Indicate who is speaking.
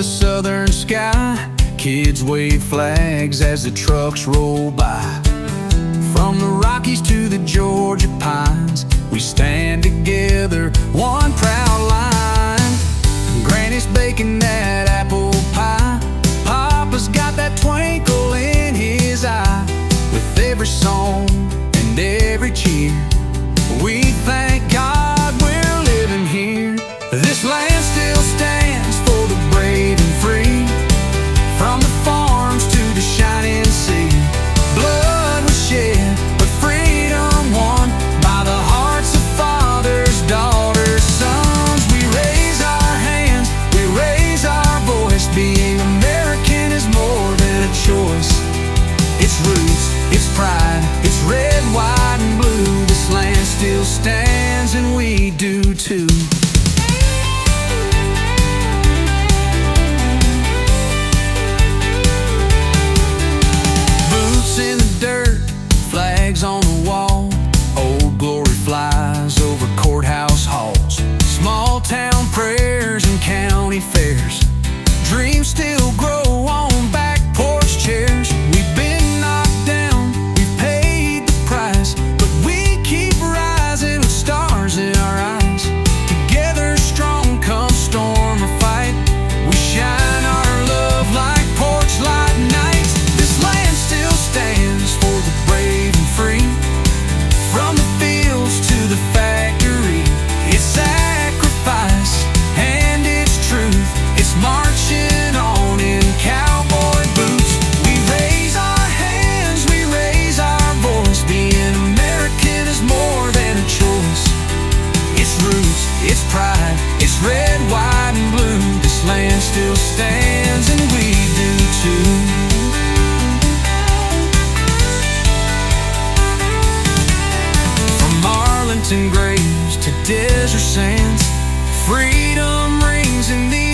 Speaker 1: the southern sky. Kids wave flags as the trucks roll by. From the Rockies to the Georgia pines, we stand together, one proud line. Granny's baking that apple pie. Papa's got that twinkle in his eye. With every song and every cheer, we thank God we're living here. This land still stands for the brave and free. From the farms to the shining sea, blood was shed, but freedom won by the hearts of fathers, daughters, sons. We raise our hands, we raise our voice. Being American is more than a choice. It's roots, it's pride, it's red, white, and blue. This land still stands and we do too. In the dirt, flags on the wall, Old Glory flies over courthouse halls. Small town prayers and county fairs, dreams still grow on back porch chairs. We've been knocked down, we've paid the price, but we keep rising with stars in our eyes. Together strong come storm or fight, we shine our love like porch light nights. This land still stands for the brave and free. From the fields to the factory, it's sacrifice and it's truth. It's marching on in cowboy boots. We raise our hands, we raise our voice. Being American is more than a choice. It's roots, it's pride, it's red, white, and blue. This land still stands and we do too. Arlington graves to desert sands, freedom rings in the